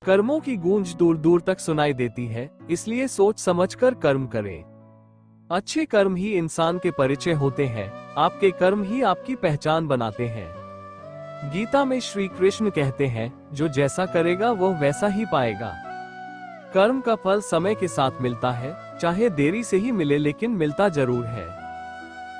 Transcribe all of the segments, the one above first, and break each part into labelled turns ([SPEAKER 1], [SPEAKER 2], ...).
[SPEAKER 1] कर्मों की गूंज दूर दूर तक सुनाई देती है, इसलिए सोच समझकर कर्म करें। अच्छे कर्म ही इंसान के परिचय होते हैं, आपके कर्म ही आपकी पहचान बनाते हैं। गीता में श्री कृष्ण कहते हैं, जो जैसा करेगा वो वैसा ही पाएगा। कर्म का फल समय के साथ मिलता है, चाहे देरी से ही मिले लेकिन मिलता जरूर है।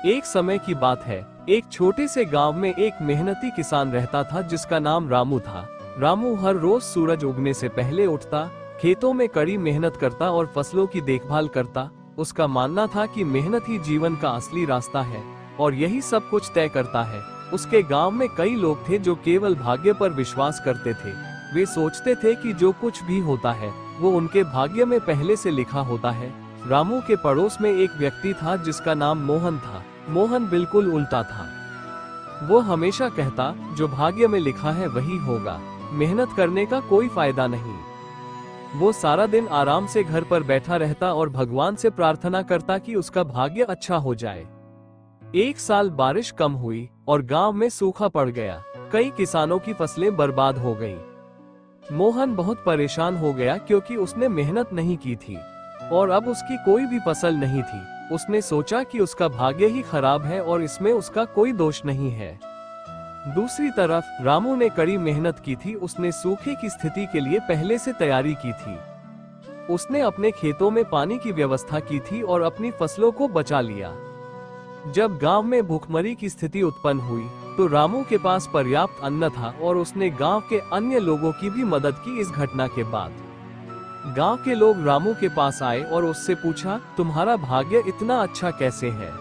[SPEAKER 1] एक समय की बात है, एक छोटे से गांव में एक मेहनती किसान रहता था जिसका नाम रामू था। रामू हर रोज सूरज उगने से पहले उठता, खेतों में कड़ी मेहनत करता और फसलों की देखभाल करता। उसका मानना था कि मेहनत ही जीवन का असली रास्ता है और यही सब कुछ तय करता है। उसके गांव में कई लोग थे जो केवल भाग्य पर विश्वास करते थे। वे सोचते थे कि जो कुछ भी होता है वो उनके भाग्य में पहले से लिखा होता है। रामू के पड़ोस में एक व्यक्ति था जिसका नाम मोहन था। मोहन बिल्कुल उल्टा था। वो हमेशा कहता, जो भाग्य में लिखा है वही होगा, मेहनत करने का कोई फायदा नहीं। वो सारा दिन आराम से घर पर बैठा रहता और भगवान से प्रार्थना करता कि उसका भाग्य अच्छा हो जाए। एक साल बारिश कम हुई और गांव में सूखा पड़ गया। कई किसानों की फसलें बर्बाद हो गई। मोहन बहुत परेशान हो गया क्योंकि उसने मेहनत नहीं की थी और अब उसकी कोई भी फसल नहीं थी। उसने सोचा कि उसका भाग्य ही खराब है और इसमें उसका कोई दोष नहीं है। दूसरी तरफ रामू ने कड़ी मेहनत की थी। उसने सूखे की स्थिति के लिए पहले से तैयारी की थी। उसने अपने खेतों में पानी की व्यवस्था की थी और अपनी फसलों को बचा लिया। जब गांव में भूखमरी की स्थिति उत्पन्न हुई तो रामू के पास पर्याप्त अन्न था और उसने गांव के अन्य लोगों की भी मदद की। इस घटना के बाद गांव के लोग रामू के पास आए और उससे पूछा, तुम्हारा भाग्य इतना अच्छा कैसे है?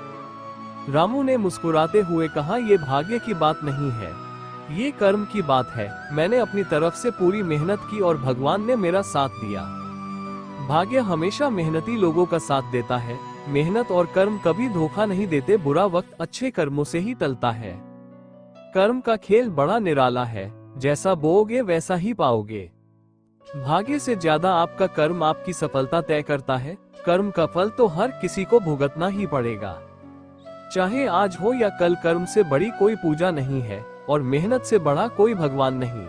[SPEAKER 1] रामू ने मुस्कुराते हुए कहा, ये भाग्य की बात नहीं है, ये कर्म की बात है। मैंने अपनी तरफ से पूरी मेहनत की और भगवान ने मेरा साथ दिया। भाग्य हमेशा मेहनती लोगों का साथ देता है। मेहनत और कर्म कभी धोखा नहीं देते। बुरा वक्त अच्छे कर्मों से ही टलता है। कर्म का खेल बड़ा निराला है, जैसा बोओगे वैसा ही पाओगे। भाग्य से ज्यादा आपका कर्म आपकी सफलता तय करता है। कर्म का फल तो हर किसी को भुगतना ही पड़ेगा, चाहे आज हो या कल। कर्म से बड़ी कोई पूजा नहीं है और मेहनत से बड़ा कोई भगवान नहीं।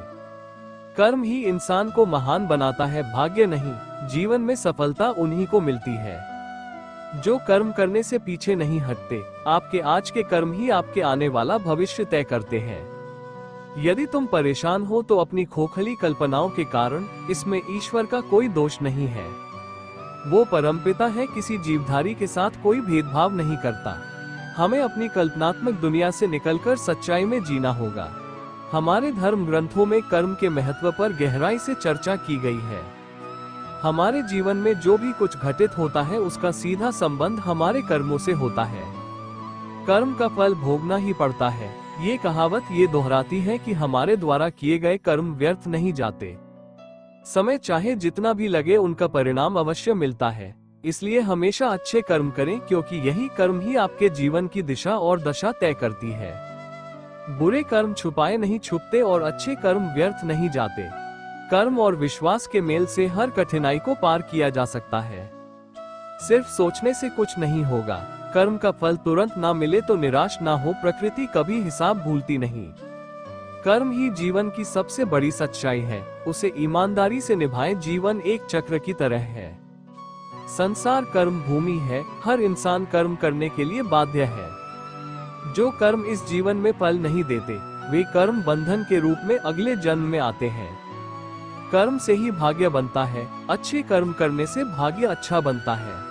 [SPEAKER 1] कर्म ही इंसान को महान बनाता है, भाग्य नहीं। जीवन में सफलता उन्हीं को मिलती है जो कर्म करने से पीछे नहीं हटते। आपके आज के कर्म ही आपके आने वाला भविष्य तय करते हैं। यदि तुम परेशान हो तो अपनी खोखली कल्पनाओं के कारण, इसमें ईश्वर का कोई दोष नहीं है। वो परमपिता है, किसी जीवधारी के साथ कोई भेदभाव नहीं करता। हमें अपनी कल्पनात्मक दुनिया से निकलकर सच्चाई में जीना होगा। हमारे धर्म ग्रंथों में कर्म के महत्व पर गहराई से चर्चा की गई है। हमारे जीवन में जो भी कुछ घटित होता है उसका सीधा संबंध हमारे कर्मों से होता है। कर्म का फल भोगना ही पड़ता है। ये कहावत ये दोहराती है कि हमारे द्वारा किए गए कर्म व्यर्थ नहीं जाते। समय चाहे जितना भी लगे, उनका परिणाम अवश्य मिलता है। इसलिए हमेशा अच्छे कर्म करें, क्योंकि यही कर्म ही आपके जीवन की दिशा और दशा तय करती है। बुरे कर्म छुपाए नहीं छुपते और अच्छे कर्म व्यर्थ नहीं जाते। कर्म और विश्वास के मेल से हर कठिनाई को पार किया जा सकता है। सिर्फ सोचने से कुछ नहीं होगा। कर्म का फल तुरंत ना मिले तो निराश ना हो, प्रकृति कभी हिसाब भूलती नहीं। कर्म ही जीवन की सबसे बड़ी सच्चाई है, उसे ईमानदारी से निभाएं। जीवन एक चक्र की तरह है। संसार कर्म भूमि है, हर इंसान कर्म करने के लिए बाध्य है। जो कर्म इस जीवन में फल नहीं देते, वे कर्म बंधन के रूप में अगले जन्म में आते हैं। कर्म से ही भाग्य बनता है। अच्छे कर्म करने से भाग्य अच्छा बनता है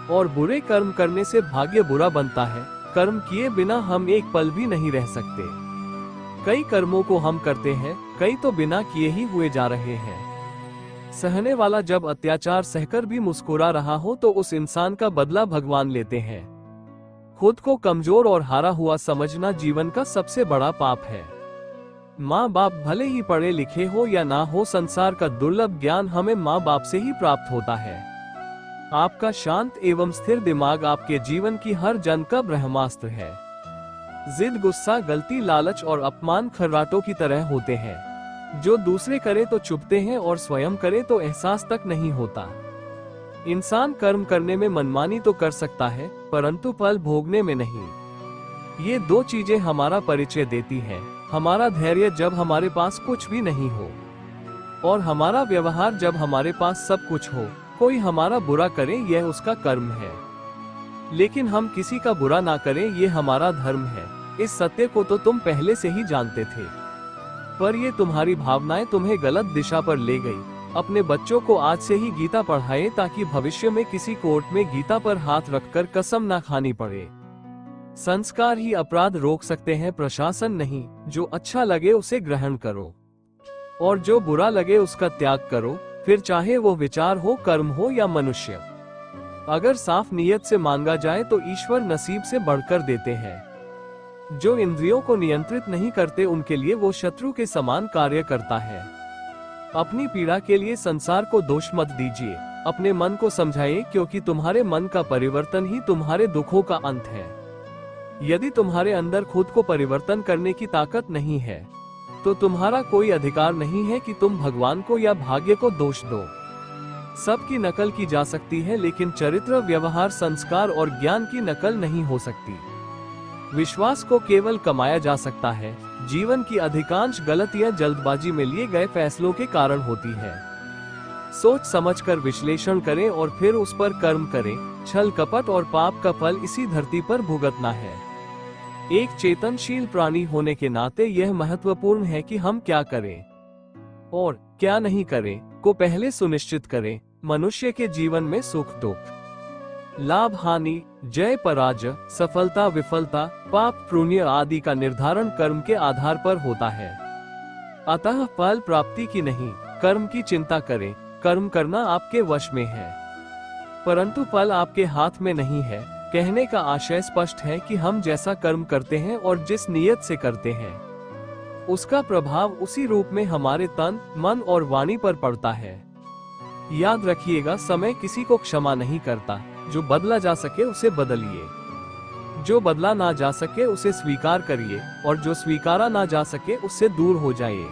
[SPEAKER 1] और बुरे कर्म करने से भाग्य बुरा बनता है। कर्म किए बिना हम एक पल भी नहीं रह सकते। कई कर्मों को हम करते हैं, कई तो बिना किए ही हुए जा रहे हैं। सहने वाला जब अत्याचार सहकर भी मुस्कुरा रहा हो तो उस इंसान का बदला भगवान लेते हैं। खुद को कमजोर और हारा हुआ समझना जीवन का सबसे बड़ा पाप है। माँ बाप भले ही पढ़े लिखे हो या ना हो, संसार का दुर्लभ ज्ञान हमें माँ बाप से ही प्राप्त होता है। आपका शांत एवं स्थिर दिमाग आपके जीवन की हर जंग का ब्रह्मास्त्र है। जिद, गुस्सा, गलती, लालच और अपमान खर्राटों की तरह होते हैं। जो दूसरे करे तो चुभते हैं और स्वयं करे तो एहसास तक नहीं होता। इंसान कर्म करने में मनमानी तो कर सकता है, परंतु फल भोगने में नहीं। ये दो चीजें हमारा परिचय देती हैं। हमारा धैर्य जब हमारे पास कुछ भी नहीं हो, और हमारा व्यवहार जब हमारे पास सब कुछ हो, कोई हमारा बुरा करे, यह उसका कर्म है। लेकिन हम किसी का बुरा ना करें, ये हमारा धर्म है। इस सत्य को तो तुम पहले से ही जानते थे, पर ये तुम्हारी भावनाएं तुम्हें गलत दिशा पर ले गई। अपने बच्चों को आज से ही गीता पढ़ाएं, ताकि भविष्य में किसी कोर्ट में गीता पर हाथ रखकर कसम ना खानी पड़े। संस्कार ही अपराध रोक सकते हैं, प्रशासन नहीं। जो अच्छा लगे उसे ग्रहण करो, और जो बुरा लगे उसका त्याग करो, फिर चाहे वो विचार हो, कर्म हो या मनुष्य। अगर साफ नीयत से मांगा जाए तो ईश्वर नसीब से बढ़कर देते हैं। जो इंद्रियों को नियंत्रित नहीं करते, उनके लिए वो शत्रु के समान कार्य करता है। अपनी पीड़ा के लिए संसार को दोष मत दीजिए, अपने मन को समझाइए, क्योंकि तुम्हारे मन का परिवर्तन ही तुम्हारे दुखों का अंत है। यदि तुम्हारे अंदर खुद को परिवर्तन करने की ताकत नहीं है, तो तुम्हारा कोई अधिकार नहीं है कि तुम भगवान को या भाग्य को दोष दो। सबकी नकल की जा सकती है, लेकिन चरित्र, व्यवहार, संस्कार और ज्ञान की नकल नहीं हो सकती। विश्वास को केवल कमाया जा सकता है। जीवन की अधिकांश गलतियां जल्दबाजी में लिए गए फैसलों के कारण होती है। सोच समझकर विश्लेषण करें और फिर उस पर कर्म करें। छल, कपट और पाप का फल इसी धरती पर भुगतना है। एक चेतनशील प्राणी होने के नाते यह महत्वपूर्ण है कि हम क्या करें और क्या नहीं करें को पहले सुनिश्चित करें। मनुष्य के जीवन में सुख दुख, लाभ हानि, जय पराजय, सफलता विफलता, पाप पुण्य आदि का निर्धारण कर्म के आधार पर होता है। अतः फल प्राप्ति की नहीं, कर्म की चिंता करें। कर्म करना आपके वश में है, परंतु फल आपके हाथ में नहीं है। कहने का आशय स्पष्ट है कि हम जैसा कर्म करते हैं और जिस नियत से करते हैं, उसका प्रभाव उसी रूप में हमारे तन, मन और वाणी पर पड़ता है। याद रखिएगा, समय किसी को क्षमा नहीं करता। जो बदला जा सके उसे बदलिए, जो बदला ना जा सके उसे स्वीकार करिए, और जो स्वीकारा ना जा सके उससे दूर हो जाइए।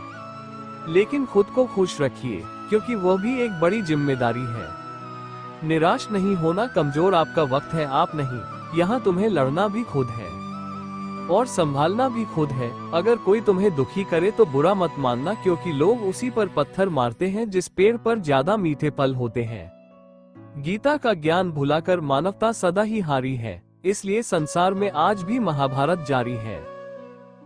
[SPEAKER 1] लेकिन खुद को खुश रखिए, क्योंकि वह भी एक बड़ी जिम्मेदारी है। निराश नहीं होना, कमजोर आपका वक्त है, आप नहीं। यहाँ तुम्हें लड़ना भी खुद है और संभालना भी खुद है। अगर कोई तुम्हें दुखी करे तो बुरा मत मानना, क्योंकि लोग उसी पर पत्थर मारते हैं जिस पेड़ पर ज्यादा मीठे फल होते हैं। गीता का ज्ञान भुलाकर मानवता सदा ही हारी है, इसलिए संसार में आज भी महाभारत जारी है।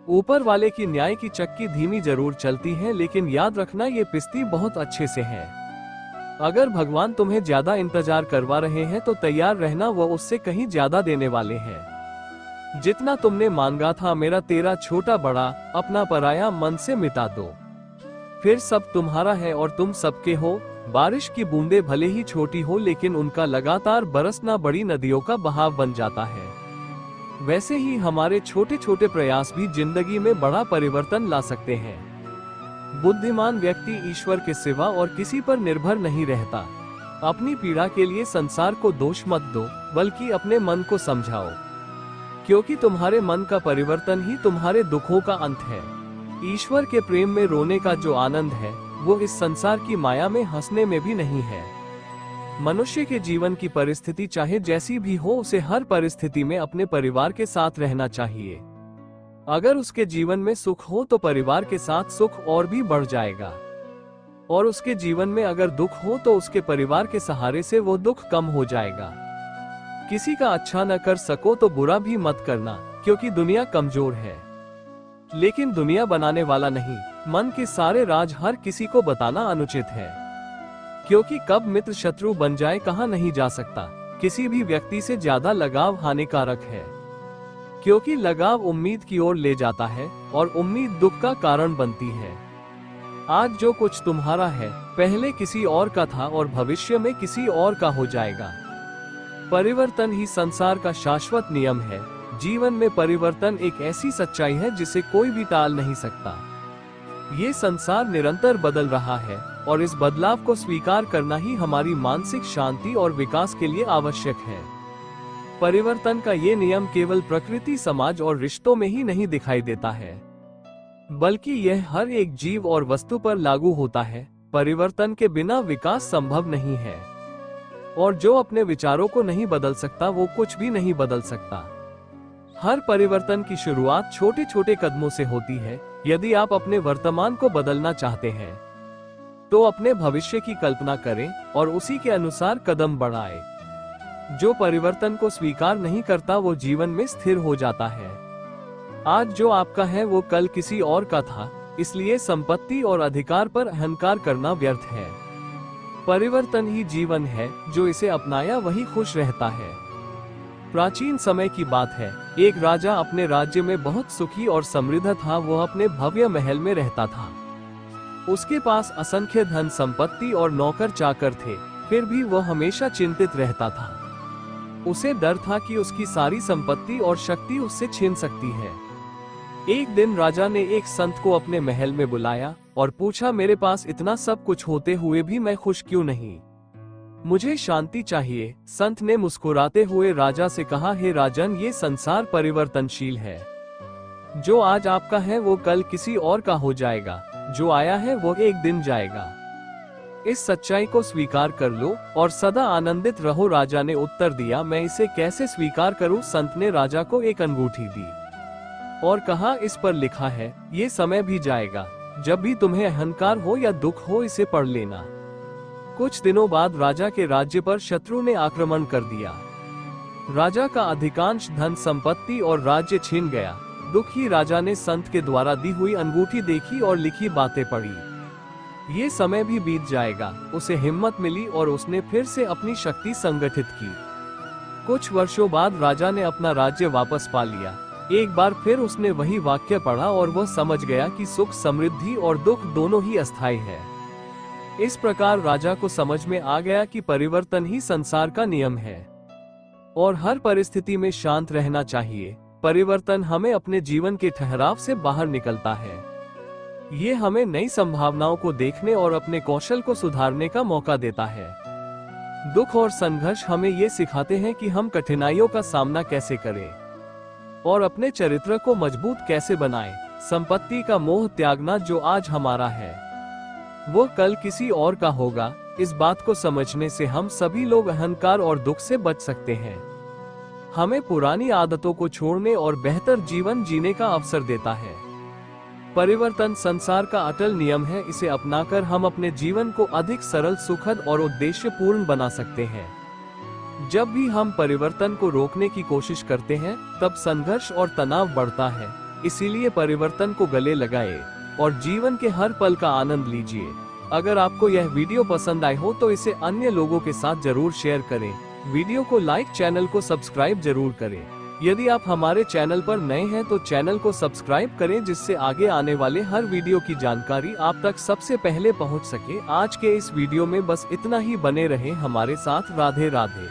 [SPEAKER 1] ऊपर वाले की न्याय की चक्की धीमी जरूर चलती है, लेकिन याद रखना ये पिसती बहुत अच्छे से है। अगर भगवान तुम्हें ज्यादा इंतजार करवा रहे हैं तो तैयार रहना, वो उससे कहीं ज्यादा देने वाले हैं। जितना तुमने मांगा था, मेरा तेरा छोटा बड़ा, अपना पराया मन से मिटा दो, फिर सब तुम्हारा है और तुम सबके हो। बारिश की बूंदें भले ही छोटी हो, लेकिन उनका लगातार बरसना बड़ी नदियों का बहाव बन जाता है। वैसे ही हमारे छोटे छोटे प्रयास भी जिंदगी में बड़ा परिवर्तन ला सकते हैं। बुद्धिमान व्यक्ति ईश्वर के सिवा और किसी पर निर्भर नहीं रहता। अपनी पीड़ा के लिए संसार को दोष मत दो, बल्कि अपने मन को समझाओ, क्योंकि तुम्हारे मन का परिवर्तन ही तुम्हारे दुखों का अंत है। ईश्वर के प्रेम में रोने का जो आनंद है, वो इस संसार की माया में हंसने में भी नहीं है। मनुष्य के जीवन की परिस्थिति चाहे जैसी भी हो, उसे हर परिस्थिति में अपने परिवार के साथ रहना चाहिए। अगर उसके जीवन में सुख हो तो परिवार के साथ सुख और भी बढ़ जाएगा, और उसके जीवन में अगर दुख हो तो उसके परिवार के सहारे से वो दुख कम हो जाएगा। किसी का अच्छा न कर सको तो बुरा भी मत करना, क्योंकि दुनिया कमजोर है, लेकिन दुनिया बनाने वाला नहीं। मन के सारे राज हर किसी को बताना अनुचित है, क्योंकि कब मित्र शत्रु बन जाए कहा नहीं जा सकता। किसी भी व्यक्ति से ज्यादा लगाव हानिकारक है, क्योंकि लगाव उम्मीद की ओर ले जाता है और उम्मीद दुख का कारण बनती है। आज जो कुछ तुम्हारा है, पहले किसी और का था और भविष्य में किसी और का हो जाएगा। परिवर्तन ही संसार का शाश्वत नियम है। जीवन में परिवर्तन एक ऐसी सच्चाई है जिसे कोई भी टाल नहीं सकता। ये संसार निरंतर बदल रहा है, और इस बदलाव को स्वीकार करना ही हमारी मानसिक शांति और विकास के लिए आवश्यक है। परिवर्तन का ये नियम केवल प्रकृति, समाज और रिश्तों में ही नहीं दिखाई देता है, बल्कि यह हर एक जीव और वस्तु पर लागू होता है। परिवर्तन के बिना विकास संभव नहीं है, और जो अपने विचारों को नहीं बदल सकता वो कुछ भी नहीं बदल सकता। हर परिवर्तन की शुरुआत छोटे छोटे कदमों से होती है। यदि आप अपने वर्तमान को बदलना चाहते हैं तो अपने भविष्य की कल्पना करें और उसी के अनुसार कदम बढ़ाएं। जो परिवर्तन को स्वीकार नहीं करता वो जीवन में स्थिर हो जाता है। आज जो आपका है वो कल किसी और का था, इसलिए संपत्ति और अधिकार पर अहंकार करना व्यर्थ है। परिवर्तन ही जीवन है, जो इसे अपनाया वही खुश रहता है। प्राचीन समय की बात है, एक राजा अपने राज्य में बहुत सुखी और समृद्ध था। वो अपने भव्य महल में रहता था। उसके पास असंख्य धन संपत्ति और नौकर चाकर थे, फिर भी वह हमेशा चिंतित रहता था। उसे डर था कि उसकी सारी संपत्ति और शक्ति उससे छीन सकती है। एक दिन राजा ने एक संत को अपने महल में बुलाया और पूछा, मेरे पास इतना सब कुछ होते हुए भी मैं खुश क्यों नहीं? मुझे शांति चाहिए। संत ने मुस्कुराते हुए राजा से कहा, हे राजन, ये संसार परिवर्तनशील है। जो आज आपका है वो कल किसी और का हो जाएगा। जो आया है वो एक दिन जाएगा। इस सच्चाई को स्वीकार कर लो और सदा आनंदित रहो। राजा ने उत्तर दिया, मैं इसे कैसे स्वीकार करूं? संत ने राजा को एक अंगूठी दी और कहा, इस पर लिखा है, ये समय भी जाएगा। जब भी तुम्हें अहंकार हो या दुख हो, इसे पढ़ लेना। कुछ दिनों बाद राजा के राज्य पर शत्रु ने आक्रमण कर दिया। राजा का अधिकांश धन संपत्ति और राज्य छीन गया। दुखी राजा ने संत के द्वारा दी हुई अंगूठी देखी और लिखी बातें पढ़ी। ये समय भी बीत जाएगा। उसे हिम्मत मिली और उसने फिर से अपनी शक्ति संगठित की। कुछ वर्षों बाद राजा ने अपना राज्य वापस पा लिया। एक बार फिर उसने वही वाक्य पढ़ा और वह समझ गया कि सुख, समृद्धि और दुख दोनों ही अस्थायी है। इस प्रकार राजा को समझ में आ गया कि परिवर्तन ही संसार का नियम है और हर परिस्थिति में शांत रहना चाहिए। परिवर्तन हमें अपने जीवन के ठहराव से बाहर निकलता है। ये हमें नई संभावनाओं को देखने और अपने कौशल को सुधारने का मौका देता है। दुख और संघर्ष हमें ये सिखाते हैं कि हम कठिनाइयों का सामना कैसे करें और अपने चरित्र को मजबूत कैसे बनाएं। संपत्ति का मोह त्यागना, जो आज हमारा है वो कल किसी और का होगा। इस बात को समझने से हम सभी लोग अहंकार और दुख से बच सकते हैं। हमें पुरानी आदतों को छोड़ने और बेहतर जीवन जीने का अवसर देता है। परिवर्तन संसार का अटल नियम है। इसे अपनाकर हम अपने जीवन को अधिक सरल, सुखद और उद्देश्यपूर्ण बना सकते हैं। जब भी हम परिवर्तन को रोकने की कोशिश करते हैं, तब संघर्ष और तनाव बढ़ता है। इसीलिए परिवर्तन को गले लगाएं और जीवन के हर पल का आनंद लीजिए। अगर आपको यह वीडियो पसंद आई हो तो इसे अन्य लोगों के साथ जरूर शेयर करें। वीडियो को लाइक, चैनल को सब्सक्राइब जरूर करें। यदि आप हमारे चैनल पर नए हैं तो चैनल को सब्सक्राइब करें, जिससे आगे आने वाले हर वीडियो की जानकारी आप तक सबसे पहले पहुंच सके। आज के इस वीडियो में बस इतना ही। बने रहें हमारे साथ। राधे राधे।